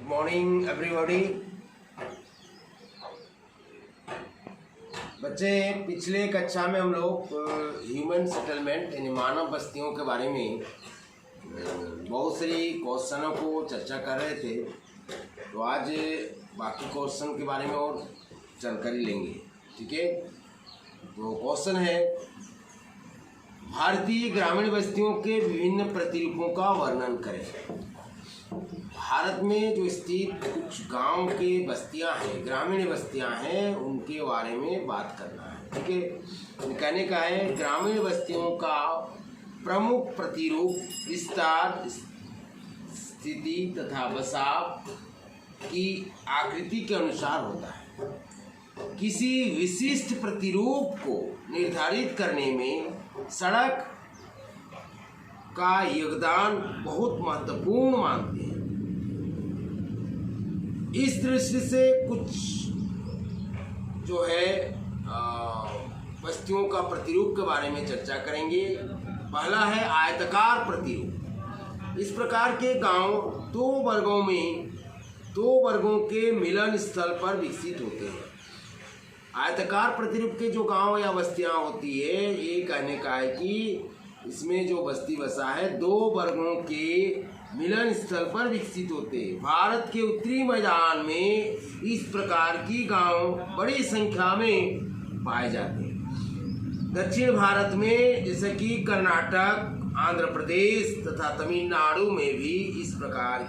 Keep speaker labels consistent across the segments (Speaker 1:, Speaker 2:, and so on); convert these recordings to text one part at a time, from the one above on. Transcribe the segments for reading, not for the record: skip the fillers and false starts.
Speaker 1: Morning everybody. बच्चे, पिछले कक्षा में हम लोग ह्यूमन सेटलमेंट यानी मानव बस्तियों के बारे में बहुत सारी क्वेश्चनों को चर्चा कर रहे थे। तो आज बाकी क्वेश्चन के बारे में और जानकारी लेंगे। ठीक है, तो क्वेश्चन है, भारतीय ग्रामीण बस्तियों के विभिन्न प्रतिरूपों का वर्णन करें। भारत में जो स्थित कुछ गांव के बस्तियां हैं, ग्रामीण बस्तियां हैं, उनके बारे में बात करना है। ठीक है, कहने का है ग्रामीण बस्तियों का प्रमुख प्रतिरूप विस्तार, स्थिति तथा बसाव की आकृति के अनुसार होता है। किसी विशिष्ट प्रतिरूप को निर्धारित करने में सड़क का योगदान बहुत महत्वपूर्ण मानते हैं। इस दृष्टि से कुछ जो है बस्तियों का प्रतिरूप के बारे में चर्चा करेंगे। पहला है आयताकार प्रतिरूप। इस प्रकार के गांव दो वर्गों के मिलन स्थल पर विकसित होते हैं। आयताकार प्रतिरूप के जो गांव या बस्तियां होती है, ये कहने का है कि इसमें जो बस्ती बसा है दो वर्गों के मिलन स्थल पर विकसित होते हैं। भारत के उत्तरी मैदान में इस प्रकार की गांव बड़ी संख्या में पाए जाते हैं। दक्षिण भारत में जैसे कि कर्नाटक, आंध्र प्रदेश तथा तमिलनाडु में भी इस प्रकार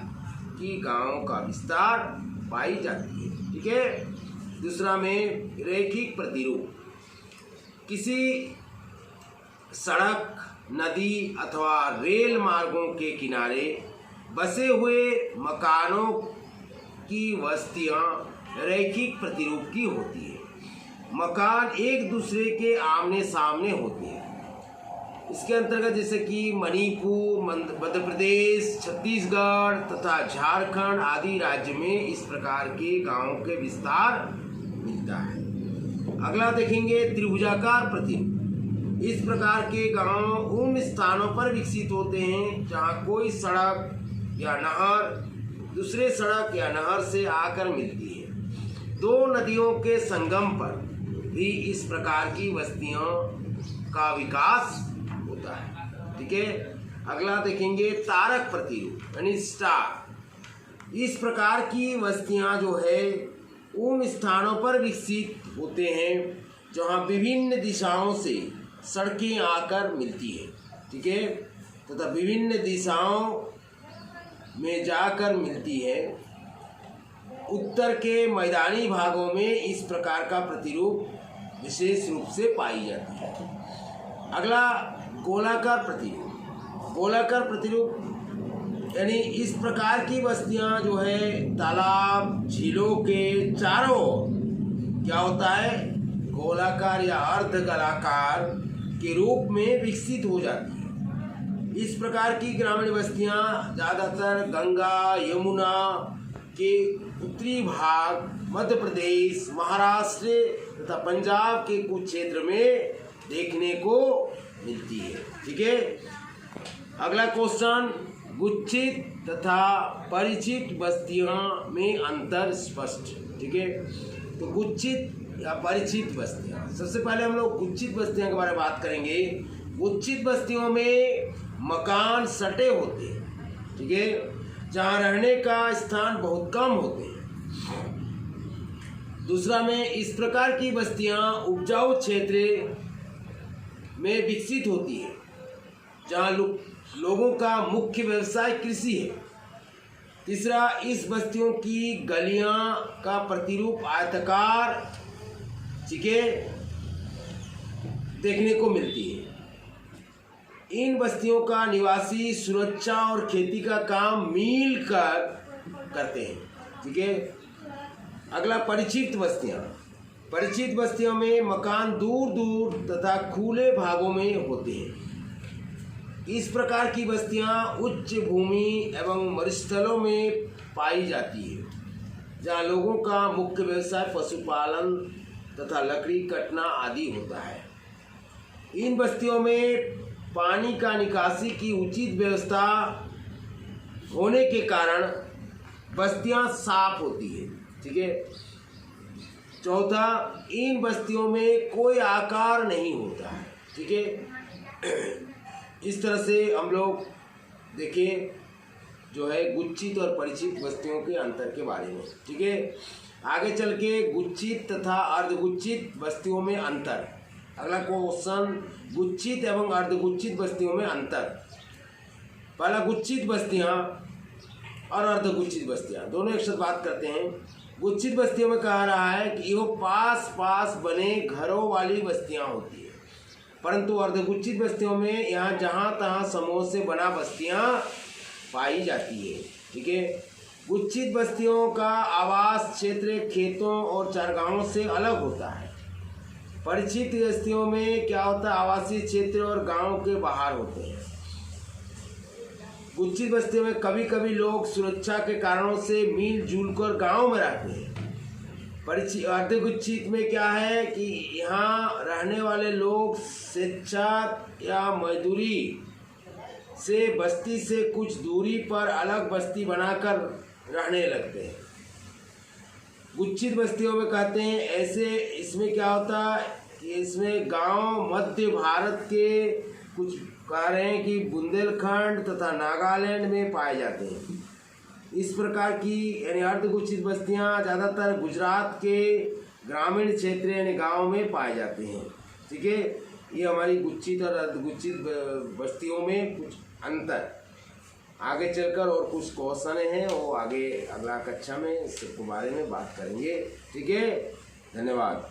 Speaker 1: की गांवों का विस्तार पाई जाती है। ठीक है, दूसरा में रैखिक प्रतिरूप। किसी सड़क, नदी अथवा रेल मार्गों के किनारे बसे हुए मकानों की बस्तियां रैखिक प्रतिरूप की होती है। मकान एक दूसरे के आमने सामने होते हैं। इसके अंतर्गत जैसे कि मणिपुर, मध्य प्रदेश, छत्तीसगढ़ तथा झारखंड आदि राज्य में इस प्रकार के गांवों के विस्तार मिलता है। अगला देखेंगे त्रिभुजाकार प्रतिरूप। इस प्रकार के गांव उन स्थानों पर विकसित होते हैं जहां कोई सड़क या नहर दूसरे सड़क या नहर से आकर मिलती है। दो नदियों के संगम पर भी इस प्रकार की बस्तियों का विकास होता है। ठीक है, अगला देखेंगे तारक प्रतिरूप यानी स्टार। इस प्रकार की बस्तियां जो है उन स्थानों पर विकसित होते हैं जहां विभिन्न दिशाओं से सड़कें आकर मिलती है। ठीक है, तथा विभिन्न दिशाओं में जाकर मिलती है। उत्तर के मैदानी भागों में इस प्रकार का प्रतिरूप विशेष रूप से पाई जाती है। अगला गोलाकार प्रतिरूप। गोलाकार प्रतिरूप यानी इस प्रकार की बस्तियां जो है तालाब, झीलों के चारों ओर क्या होता है, गोलाकार या अर्ध गोलाकार के रूप में विकसित हो जाती है। इस प्रकार की ग्रामीण बस्तियां ज़्यादातर गंगा, यमुना के उत्तरी भाग, मध्य प्रदेश, महाराष्ट्र तथा पंजाब के कुछ क्षेत्र में देखने को मिलती है। ठीक है, अगला क्वेश्चन, गुच्छित तथा परिचित बस्तियों में अंतर स्पष्ट। ठीक है, तो गुच्छित या परिचित बस्तियां, सबसे पहले हम लोग गुच्छित बस्तियों के बारे में बात करेंगे। गुच्छित बस्तियों में मकान सटे होते हैं। ठीक है, जहां रहने का स्थान बहुत कम होते हैं। दूसरा में इस प्रकार की बस्तियां उपजाऊ क्षेत्र में विकसित होती है जहां लोगों का मुख्य व्यवसाय कृषि है। तीसरा, इस बस्तियों की गलियां का प्रतिरूप आयताकार, ठीक है, देखने को मिलती है। इन बस्तियों का निवासी सुरक्षा और खेती का काम मिल कर करते हैं। ठीक है, अगला परिचित बस्तियां। परिचित बस्तियों में मकान दूर दूर तथा खुले भागों में होते हैं। इस प्रकार की बस्तियां उच्च भूमि एवं मरुस्थलों में पाई जाती है जहां लोगों का मुख्य व्यवसाय पशुपालन तथा लकड़ी कटना आदि होता है। इन बस्तियों में पानी का निकासी की उचित व्यवस्था होने के कारण बस्तियां साफ होती है। ठीक है। चौथा, इन बस्तियों में कोई आकार नहीं होता है। ठीक है। इस तरह से हम लोग देखें जो है गुच्छित और परिचित बस्तियों के अंतर के बारे में। ठीक है। आगे चल के गुच्छित तथा अर्धगुच्छित बस्तियों में अंतर। अगला क्वेश्चन, गुच्छित एवं अर्धगुच्छित बस्तियों में अंतर। पहला, गुच्छित बस्तियां और अर्धगुच्छित बस्तियां दोनों एक साथ बात करते हैं। गुच्छित बस्तियों में कहा रहा है कि वो पास पास बने घरों वाली बस्तियां होती है, परंतु अर्धगुच्छित बस्तियों में यहाँ जहाँ तहाँ समूह से बना बस्तियां पाई जाती है। ठीक है। गुच्छित बस्तियों का आवास क्षेत्र खेतों और चारगाहों से अलग होता है। परिचित बस्तियों में क्या होता है, आवासीय क्षेत्र और गांव के बाहर होते हैं। गुच्छित बस्तियों में कभी कभी लोग सुरक्षा के कारणों से मिलजुल कर गाँव में रहते हैं। अर्धगुच्छित में क्या है कि यहाँ रहने वाले लोग स्वेच्छा या मजदूरी से बस्ती से कुछ दूरी पर अलग बस्ती बनाकर रहने लगते हैं। गुच्छित बस्तियों में कहते हैं ऐसे, इसमें क्या होता है कि इसमें गांव मध्य भारत के कुछ कह रहे हैं कि बुंदेलखंड तथा नागालैंड में पाए जाते हैं। इस प्रकार की यानी अर्धगुच्छित बस्तियां ज़्यादातर गुजरात के ग्रामीण क्षेत्र यानी गाँव में पाए जाते हैं। ठीक है। ये हमारी गुच्छित और अर्धगुच्छित बस्तियों में कुछ अंतर। आगे चलकर और कुछ क्वेश्चन हैं वो आगे अगला कक्षा में इसके बारे में बात करेंगे। ठीक है। धन्यवाद।